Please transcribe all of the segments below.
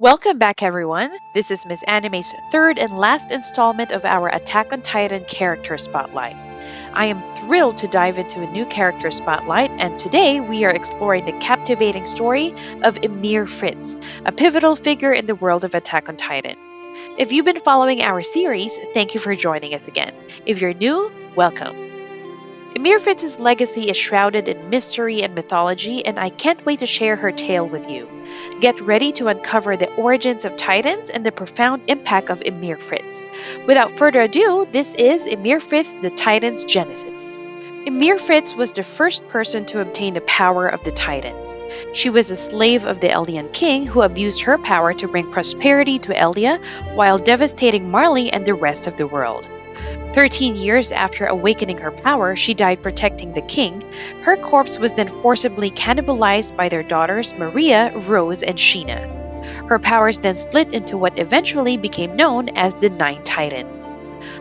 Welcome back, everyone. This is Miss Anime's third and last installment of our Attack on Titan character spotlight. I am thrilled to dive into a new character spotlight, and today we are exploring the captivating story of Ymir Fritz, a pivotal figure in the world of Attack on Titan. If you've been following our series, thank you for joining us again. If you're new, welcome. Ymir Fritz's legacy is shrouded in mystery and mythology, and I can't wait to share her tale with you. Get ready to uncover the origins of Titans and the profound impact of Ymir Fritz. Without further ado, this is Ymir Fritz, the Titans' Genesis. Ymir Fritz was the first person to obtain the power of the Titans. She was a slave of the Eldian king who abused her power to bring prosperity to Eldia while devastating Marley and the rest of the world. 13 years after awakening her power, she died protecting the king. Her corpse was then forcibly cannibalized by their daughters Maria, Rose, and Sheena. Her powers then split into what eventually became known as the Nine Titans.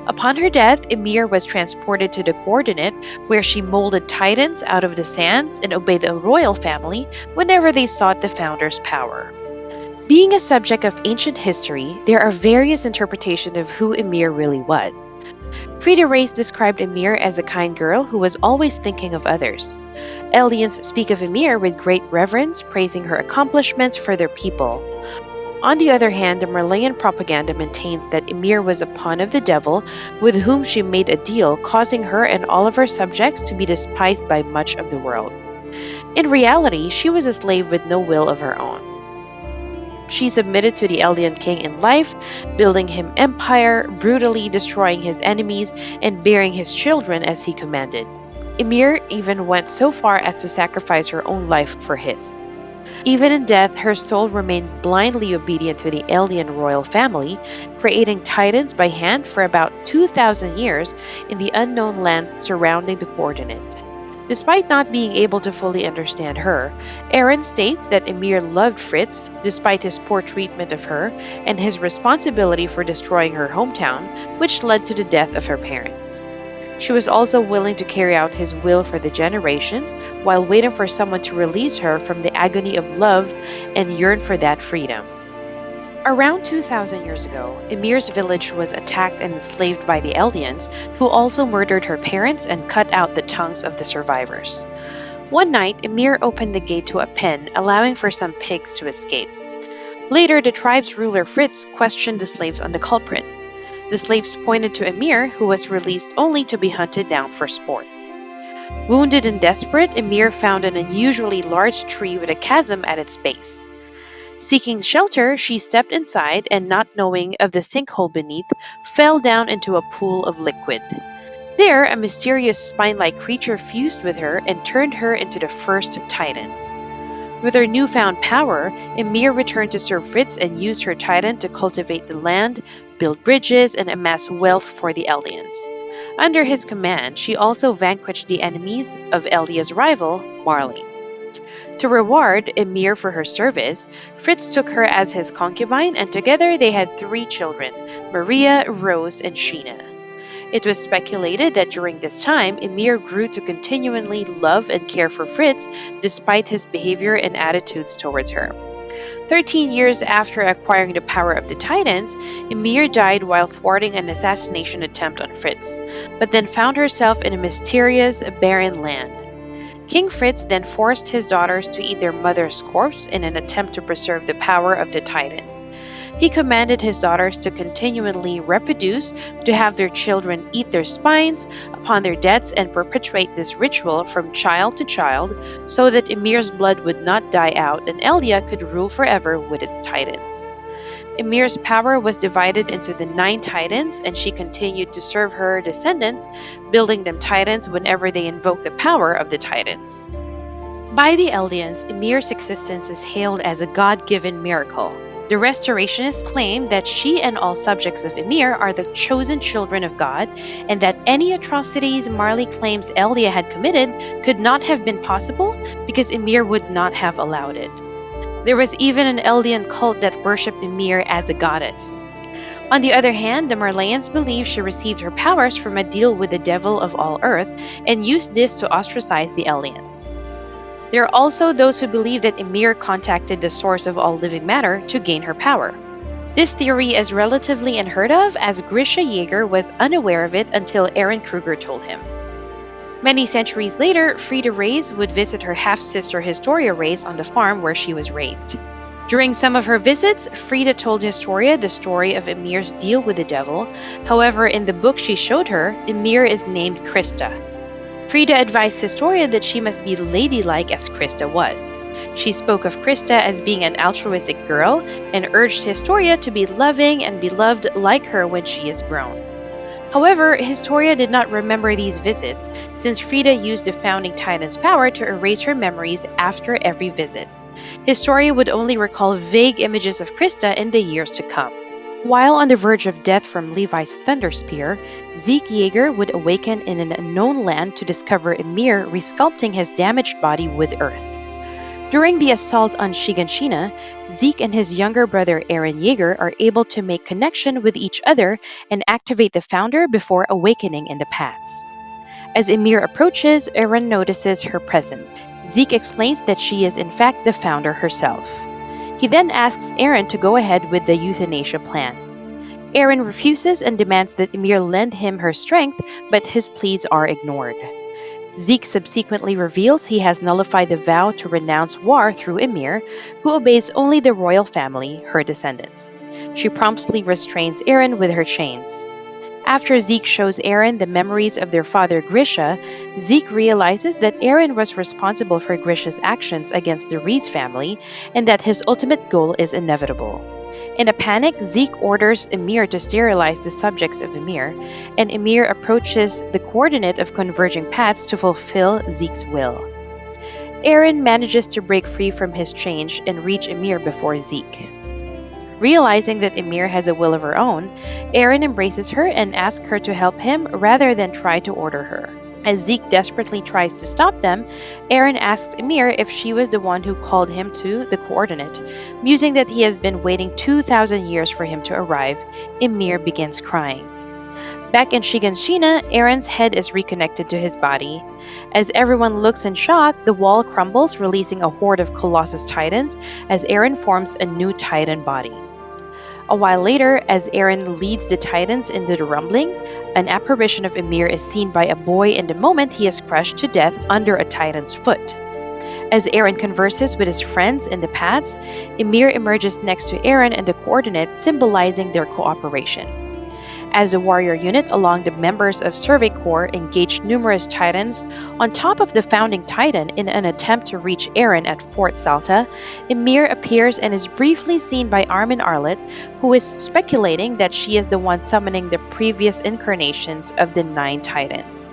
Upon her death, Ymir was transported to the Coordinate, where she molded Titans out of the sands and obeyed the royal family whenever they sought the founder's power. Being a subject of ancient history, there are various interpretations of who Ymir really was. Frida Race described Ymir as a kind girl who was always thinking of others. Aliens speak of Ymir with great reverence, praising her accomplishments for their people. On the other hand, the Merlian propaganda maintains that Ymir was a pawn of the devil with whom she made a deal, causing her and all of her subjects to be despised by much of the world. In reality, she was a slave with no will of her own. She submitted to the Eldian king in life, building him empire, brutally destroying his enemies, and bearing his children as he commanded. Ymir even went so far as to sacrifice her own life for his. Even in death, her soul remained blindly obedient to the Eldian royal family, creating titans by hand for about 2,000 years in the unknown land surrounding the coordinate. Despite not being able to fully understand her, Aaron states that Emir loved Fritz despite his poor treatment of her and his responsibility for destroying her hometown, which led to the death of her parents. She was also willing to carry out his will for the generations while waiting for someone to release her from the agony of love and yearn for that freedom. Around 2,000 years ago, Emir's village was attacked and enslaved by the Eldians, who also murdered her parents and cut out the tongues of the survivors. One night, Emir opened the gate to a pen, allowing for some pigs to escape. Later, the tribe's ruler Fritz questioned the slaves on the culprit. The slaves pointed to Emir, who was released only to be hunted down for sport. Wounded and desperate, Emir found an unusually large tree with a chasm at its base. Seeking shelter, she stepped inside and, not knowing of the sinkhole beneath, fell down into a pool of liquid. There, a mysterious spine like creature fused with her and turned her into the first Titan. With her newfound power, Ymir returned to serve Fritz and used her Titan to cultivate the land, build bridges, and amass wealth for the Eldians. Under his command, she also vanquished the enemies of Eldia's rival, Marley. To reward Ymir for her service, Fritz took her as his concubine, and together they had three children: Maria, Rose, and Sheena. It was speculated that during this time, Ymir grew to continually love and care for Fritz despite his behavior and attitudes towards her. 13 years after acquiring the power of the Titans, Ymir died while thwarting an assassination attempt on Fritz, but then found herself in a mysterious, barren land. King Fritz then forced his daughters to eat their mother's corpse in an attempt to preserve the power of the Titans. He commanded his daughters to continually reproduce, to have their children eat their spines upon their deaths and perpetuate this ritual from child to child so that Ymir's blood would not die out and Eldia could rule forever with its Titans. Ymir's power was divided into the nine Titans, and she continued to serve her descendants, building them Titans whenever they invoked the power of the Titans. By the Eldians, Ymir's existence is hailed as a God given miracle. The restorationists claim that she and all subjects of Ymir are the chosen children of God, and that any atrocities Marley claims Eldia had committed could not have been possible because Ymir would not have allowed it. There was even an Eldian cult that worshipped Ymir as a goddess. On the other hand, the Merlians believe she received her powers from a deal with the devil of all earth and used this to ostracize the Eldians. There are also those who believe that Ymir contacted the source of all living matter to gain her power. This theory is relatively unheard of, as Grisha Jaeger was unaware of it until Aaron Kruger told him. Many centuries later, Frida Reyes would visit her half sister Historia Reyes on the farm where she was raised. During some of her visits, Frida told Historia the story of Ymir's deal with the devil. However, in the book she showed her, Ymir is named Krista. Frida advised Historia that she must be ladylike as Krista was. She spoke of Krista as being an altruistic girl and urged Historia to be loving and beloved like her when she is grown. However, Historia did not remember these visits since Frida used the founding titan's power to erase her memories after every visit. Historia would only recall vague images of Krista in the years to come. While on the verge of death from Levi's thunder spear, Zeke Yeager would awaken in an unknown land to discover Ymir resculpting his damaged body with earth. During the assault on Shiganshina, Zeke and his younger brother Aaron Yeager are able to make connection with each other and activate the founder before awakening in the paths. As Ymir approaches, Aaron notices her presence. Zeke explains that she is in fact the founder herself. He then asks Aaron to go ahead with the euthanasia plan. Aaron refuses and demands that Ymir lend him her strength, but his pleas are ignored. Zeke subsequently reveals he has nullified the vow to renounce war through Ymir, who obeys only the royal family, her descendants. She promptly restrains Aaron with her chains. After Zeke shows Aaron the memories of their father Grisha, Zeke realizes that Aaron was responsible for Grisha's actions against the Reese family and that his ultimate goal is inevitable. In a panic, Zeke orders Ymir to sterilize the subjects of Ymir, and Ymir approaches the coordinate of converging paths to fulfill Zeke's will. Aaron manages to break free from his chains and reach Ymir before Zeke. Realizing that Ymir has a will of her own, Aaron embraces her and asks her to help him rather than try to order her. As Zeke desperately tries to stop them, Aaron asks Ymir if she was the one who called him to the coordinate. Musing that he has been waiting 2,000 years for him to arrive, Ymir begins crying. Back in Shiganshina, Aaron's head is reconnected to his body. As everyone looks in shock, the wall crumbles, releasing a horde of Colossus Titans as Aaron forms a new Titan body. A while later, as Aaron leads the Titans into the rumbling, an apparition of Ymir is seen by a boy in the moment he is crushed to death under a Titan's foot. As Aaron converses with his friends in the paths, Ymir emerges next to Aaron and the coordinate, symbolizing their cooperation. As a warrior unit along the members of Survey Corps engaged numerous Titans on top of the founding Titan in an attempt to reach Aaron at Fort Salta, Ymir appears and is briefly seen by Armin Arlet, who is speculating that she is the one summoning the previous incarnations of the Nine Titans.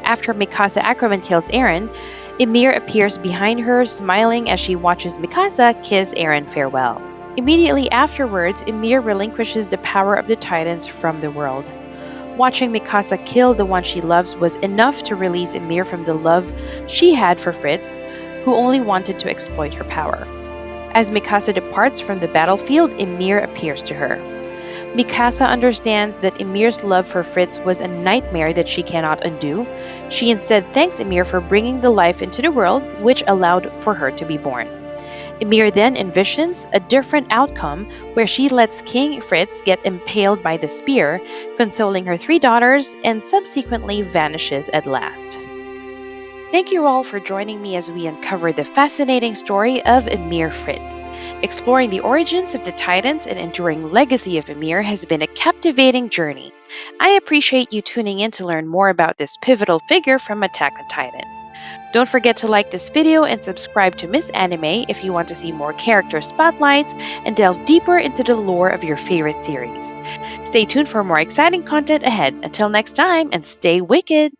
After Mikasa Ackerman kills Aaron, Ymir appears behind her, smiling as she watches Mikasa kiss Aaron farewell. Immediately afterwards, Ymir relinquishes the power of the Titans from the world. Watching Mikasa kill the one she loves was enough to release Ymir from the love she had for Fritz, who only wanted to exploit her power. As Mikasa departs from the battlefield, Ymir appears to her. Mikasa understands that Ymir's love for Fritz was a nightmare that she cannot undo. She instead thanks Ymir for bringing the life into the world, which allowed for her to be born. Ymir then envisions a different outcome where she lets King Fritz get impaled by the spear, consoling her three daughters, and subsequently vanishes at last. Thank you all for joining me as we uncover the fascinating story of Ymir Fritz. Exploring the origins of the Titans and enduring legacy of Ymir has been a captivating journey. I appreciate you tuning in to learn more about this pivotal figure from Attack on Titan. Don't forget to like this video and subscribe to Miss Anime if you want to see more character spotlights and delve deeper into the lore of your favorite series. Stay tuned for more exciting content ahead. Until next time, and stay wicked!